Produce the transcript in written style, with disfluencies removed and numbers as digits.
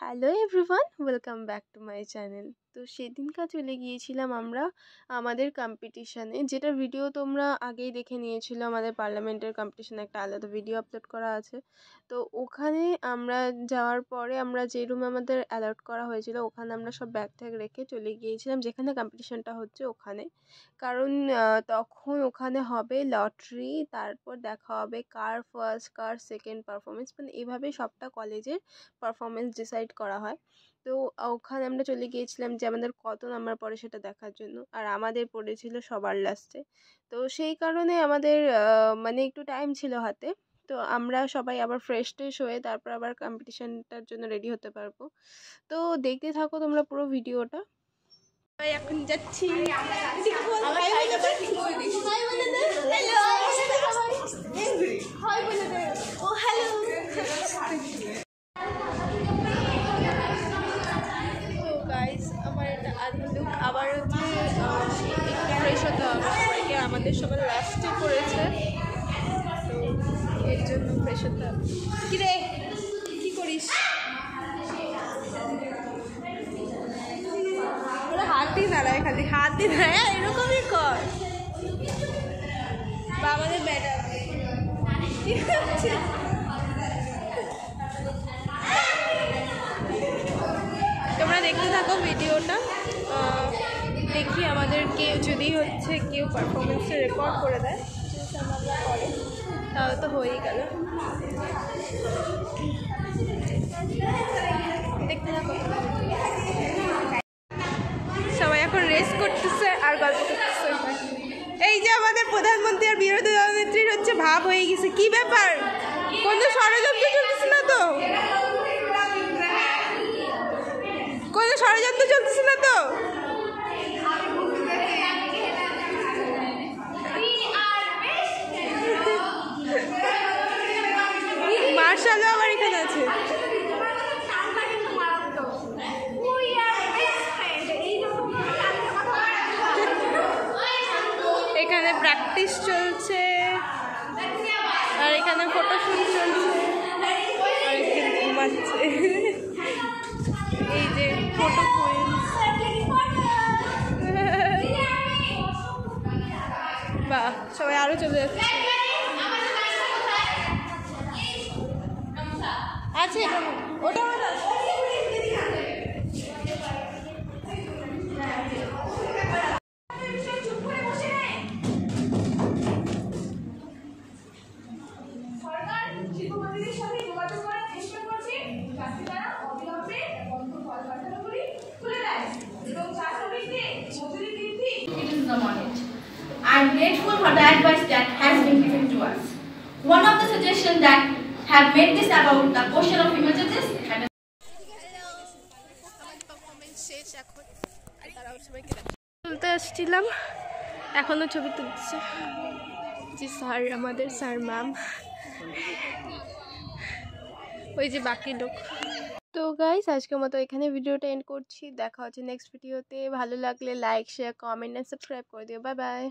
Hello everyone, welcome back to my channel. তো সেদিনকার চলে গিয়েছিলাম আমরা আমাদের কম্পিটিশানে, যেটার ভিডিও তোমরা আগেই দেখে নিয়েছিলো। আমাদের পার্লামেন্টের কম্পিটিশানে একটা আলাদা ভিডিও আপলোড করা আছে। তো ওখানে আমরা যাওয়ার পরে আমরা যে রুমে আমাদের অ্যালট করা হয়েছিল ওখানে আমরা সব ব্যাগ ট্যাগ রেখে চলে গিয়েছিলাম যেখানে কম্পিটিশানটা হচ্ছে ওখানে। কারণ তখন ওখানে হবে লটারি, তারপর দেখা হবে কার ফার্স্ট কার সেকেন্ড পারফরমেন্স, মানে এভাবে সবটা কলেজের পারফরমেন্স ডিসাইড করা হয়। তো ওখানে আমরা চলে গিয়েছিলাম যে আমাদের কত নাম্বার পড়ে সেটা দেখার জন্য, আর আমাদের পড়েছিল সবার লাস্টে। তো সেই কারণে আমাদের মানে একটু টাইম ছিল হাতে। তো আমরা সবাই আবার ফ্রেশ ট্রেশ হয়ে তারপর আবার কম্পিটিশানটার জন্য রেডি হতে পারবো। তো দেখতে থাকো তোমরা পুরো ভিডিওটা। এখন যাচ্ছি। আমার এটা আধা লুক, আবার হচ্ছে একটু ফ্রেশ হতে হবে। আমাদের সবার লাস্টে পড়েছে, তো এর জন্য ফ্রেশ হতে হবে। কী রে, কী করিস? ওরা হাত দিয়ে দাঁড়ায়, খালি হাত দিয়ে দাঁড়ায়, এরকমই কর। বা আমাদের ব্যাটার ঠিক আছে। তোমরা দেখতে থাকো ভিডিওটা। দেখি আমাদের কেউ যদি হচ্ছে কেউ পারফরমেন্সটা রেকর্ড করে দেয়, করে তাহলে তো হয়েই গেল। দেখতে থাকো। সবাই এখন রেস্ট করতেছে আর গল্প করতেছে। এই যে আমাদের প্রধানমন্ত্রী আর বিরোধী দলনেত্রীর হচ্ছে ভাব হয়ে গেছে। কি ব্যাপার? কোনো ষড়যন্ত্র চলতেছে না তো? কোনো ষড়যন্ত্র চলতেছে না তো? মার্শালও আবার এখানে আছে। এখানে প্র্যাকটিস চলছে, আর এখানে ফটোশুট চলছে, আর এখানে ঘুমাচ্ছে। এই যে ফটো কুইন্স। বাহ, সবাই আরো চলে যাচ্ছে। আছে ওটা I'm grateful for the advice that has been given to us. One of the suggestions that have made this about the question of female judges. তুলতে আসছিলাম, এখনো ছবি তুলছে জি স্যার, আমাদের স্যার ম্যাম, ওই যে বাকি লোক। তো গাইস, আজকের মতো এখানে ভিডিওটা এন্ড করছি। দেখা হচ্ছে নেক্সট ভিডিওতে। ভালো লাগলে like, share, comment and subscribe করে দিও। Bye by.